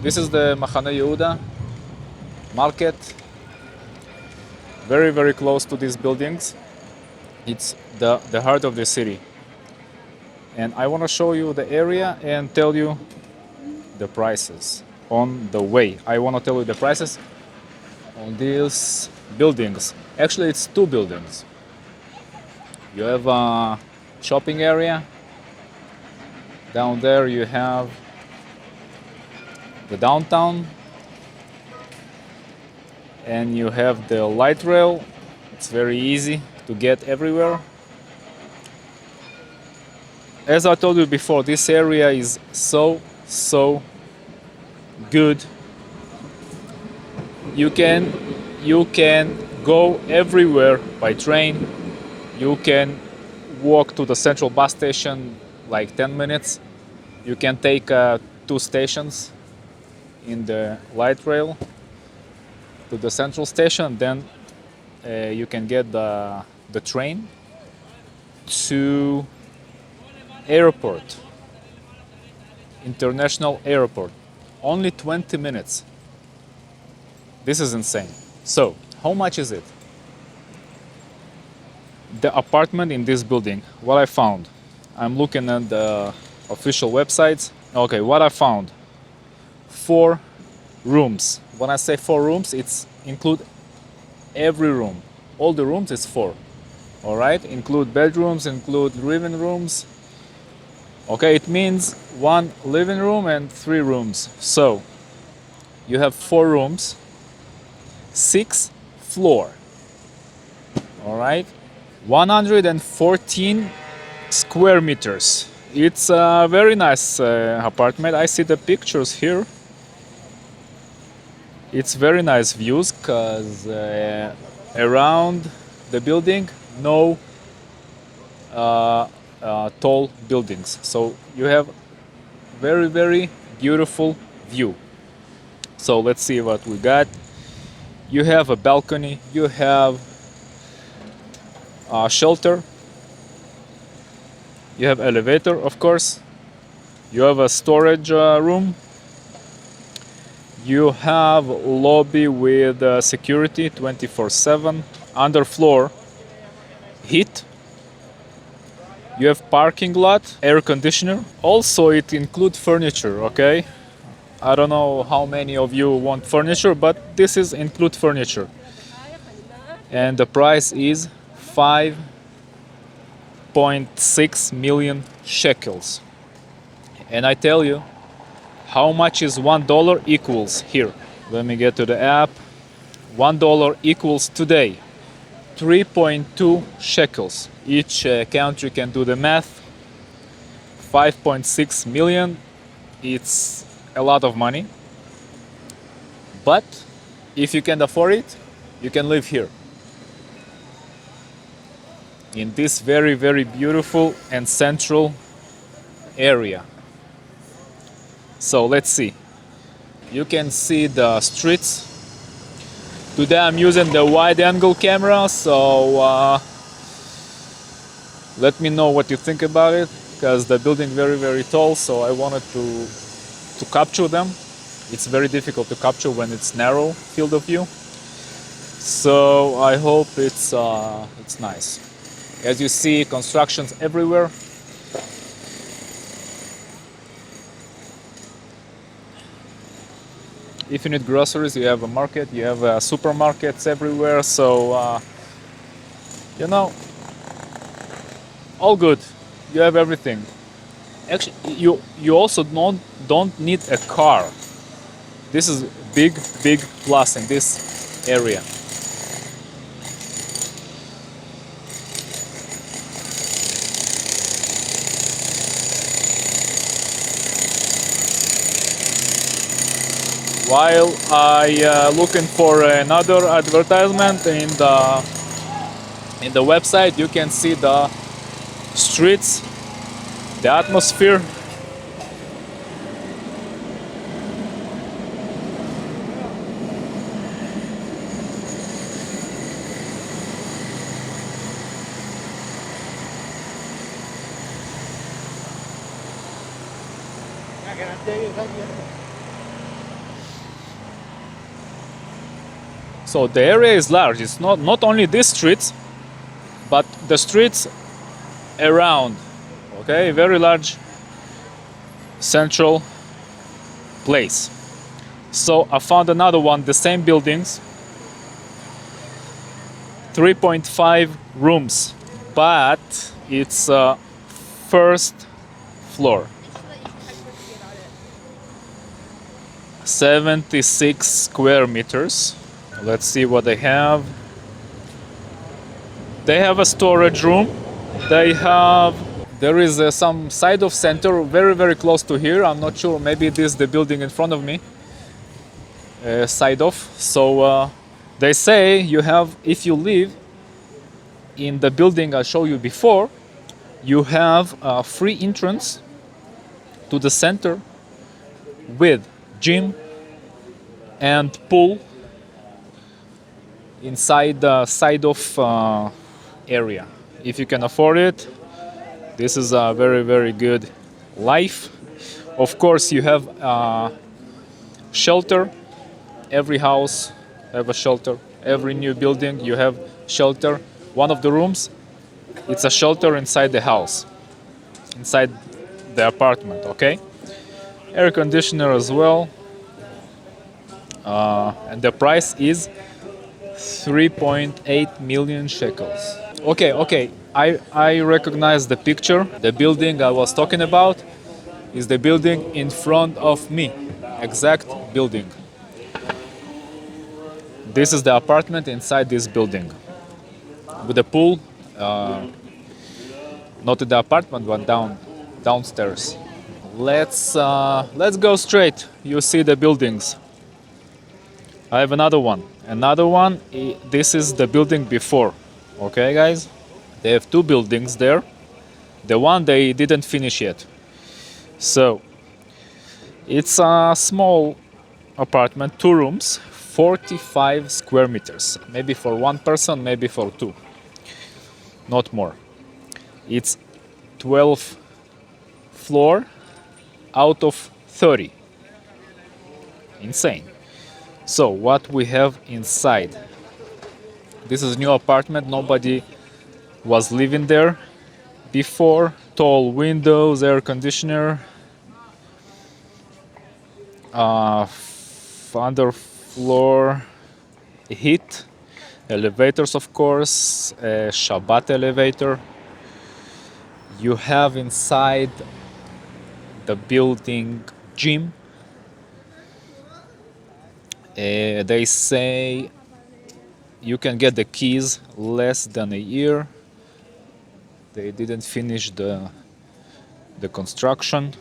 This is the Mahane Yehuda market. Very, very close to these buildings. It's the heart of the city. And I want to show you the area and tell you the prices on the way. I want to tell you the prices on these buildings. Actually, it's two buildings. You have a shopping area. Down there you have the downtown. And you have the light rail. It's very easy to get everywhere. As I told you before, this area is so good. You can go everywhere by train. You can walk to the central bus station like 10 minutes. You can take two stations in the light rail to the central station. Then you can get the train to airport, international airport. Only 20 minutes. This is insane. So, how much is it? The apartment in this building, what I found. I'm looking at the official websites. Okay, what I found. 4 rooms. When I say 4 rooms, it's include every room. All the rooms is 4. All right, include bedrooms, include living rooms. Okay, it means 1 living room and 3 rooms. So you have 4 rooms, 6 floor. All right, 114 square meters. It's a very nice apartment. I see the pictures here. It's very nice views because around the building, no tall buildings. So you have very, very beautiful view. So let's see what we got. You have a balcony. You have a shelter. You have elevator, of course. You have a storage room. You have lobby with security 24/7. Underfloor heat. You have parking lot, air conditioner. Also, it includes furniture. Okay, I don't know how many of you want furniture, but this is include furniture. And the price is 5.6 million shekels. And I tell you, how much is $1 equals here? Let me get to the app. $1 equals today 3.2 shekels. Each country can do the math. 5.6 million. It's a lot of money. But if you can afford it, you can live here. In this very, very beautiful and central area. So let's see. You can see the streets. Today I'm using the wide angle camera, so let me know what you think about it, because the building very, very tall, so I wanted to capture them. It's very difficult to capture when it's narrow field of view. So I hope it's nice. As you see, constructions everywhere. If you need groceries, you have a market, you have supermarkets everywhere, so you know, all good. You have everything. Actually, you also don't need a car. This is big plus in this area. While I looking for another advertisement in the website, you can see the streets, the atmosphere. So the area is large. It's not only these streets, but the streets around. Okay, very large central place. So I found another one, the same buildings, 3.5 rooms, but it's first floor. 76 square meters. Let's see what they have. They have a storage room. There is some Sidov center very close to here. I'm not sure, maybe this is the building in front of me. Sidov. So they say you have, if you live in the building I showed you before, you have a free entrance to the center with gym and pool inside the Sidov area. If you can afford it, this is a very good life. Of course, you have shelter. Every house have a shelter. Every new building you have shelter. One of the rooms, it's a shelter inside the house, inside the apartment. Okay, air conditioner as well, and the price is 3.8 million shekels. Okay, I recognize the picture. The building I was talking about is the building in front of me, exact building. This is the apartment inside this building with a pool, not in the apartment but downstairs. Let's go straight. You see the buildings. I have another one. This is the building before. Okay, guys, they have two buildings there. The one they didn't finish yet. So it's a small apartment, 2 rooms, 45 square meters. Maybe for one person, maybe for two, not more. It's 12 floor out of 30. Insane. So what we have inside? This is a new apartment. Nobody was living there before. Tall windows, air conditioner, underfloor heat, elevators, of course, a Shabbat elevator. You have inside the building gym. They say you can get the keys less than a year. They didn't finish the construction.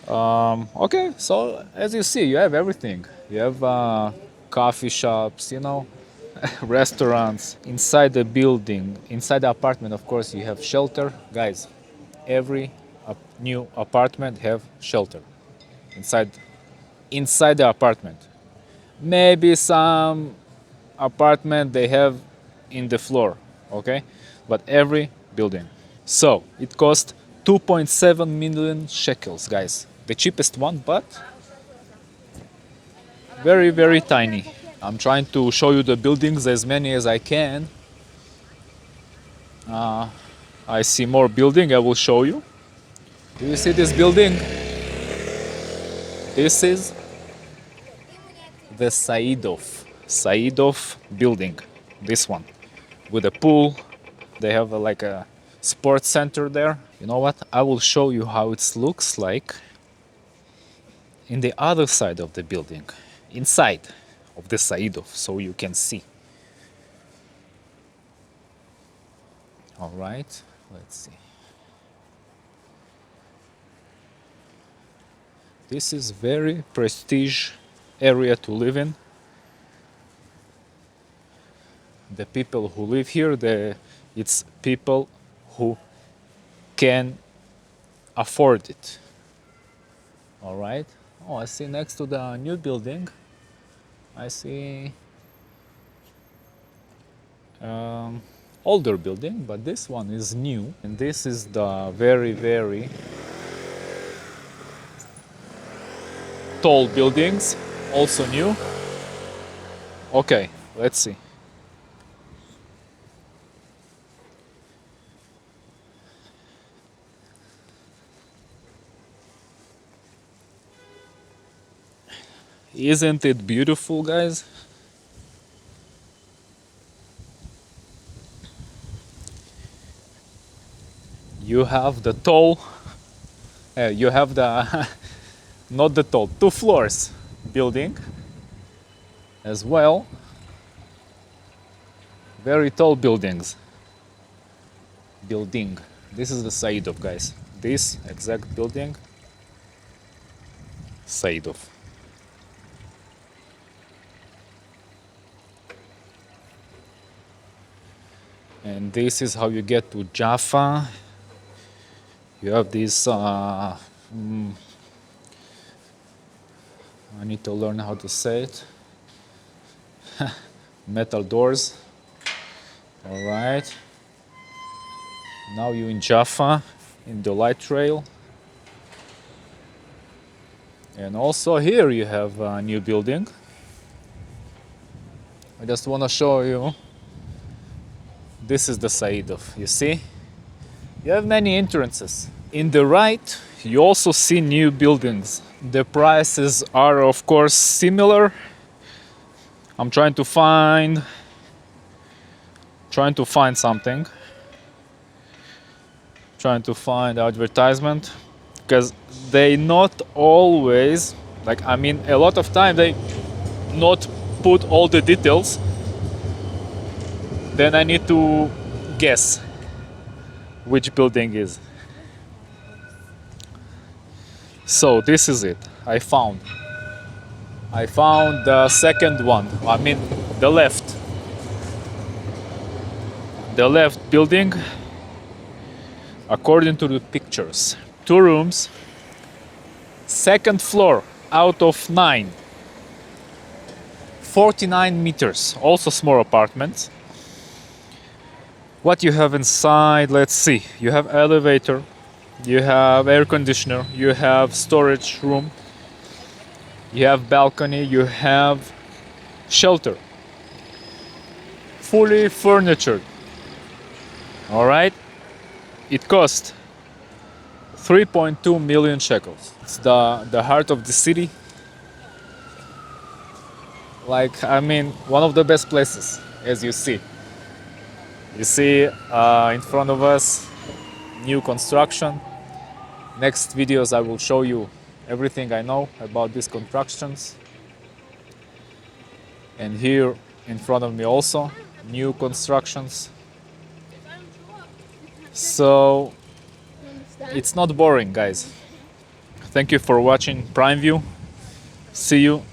Okay, so as you see, you have everything. You have coffee shops, restaurants. Inside the building, inside the apartment, of course, you have shelter. Guys, every new apartment have shelter inside the apartment. Maybe some apartment they have in the floor, okay? But every building. So it cost 2.7 million shekels, guys. The cheapest one, but very tiny. I'm trying to show you the buildings as many as I can. I see more building, I will show you. Do you see this building? This is the Sidov building. This one with a pool. They have like a sports center there. You know what? I will show you how it looks like in the other side of the building, inside of the Sidov, so you can see. All right, let's see. This is very prestige area to live in. The people who live here, it's people who can afford it. All right. Oh, I see next to the new building, I see older building, but this one is new. And this is the very tall buildings. also new. Okay, let's see. Isn't it beautiful, guys? You have the tall, you have the, not the tall, 2 floors building as well. Very tall buildings. Building. This is the Sidov, guys. This exact building, Sidov. And this is how you get to Jaffa. You have this. I need to learn how to say it. Metal doors. All right. Now you're in Jaffa, in the light trail. And also here you have a new building. I just want to show you. This is the Sidov, you see? You have many entrances. In the right, you also see new buildings. The prices are of course similar. I'm trying to find something. Trying to find advertisement, because they not always, like, I mean, a lot of time they not put all the details. Then I need to guess which building is. So this is it. I found the second one. I mean the left building. According to the pictures, 2 rooms, 2nd floor out of 9, 49 meters, also small apartments. What you have inside, let's see. You have elevator, you have air conditioner, you have storage room, you have balcony, you have shelter, fully furnished. All right. It cost 3.2 million shekels. It's the heart of the city. Like, I mean, one of the best places, as you see. You see in front of us, new construction. Next videos I will show you everything I know about these constructions. And here in front of me also, new constructions. So it's not boring, guys. Thank you for watching PrimeView. See you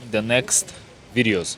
in the next videos.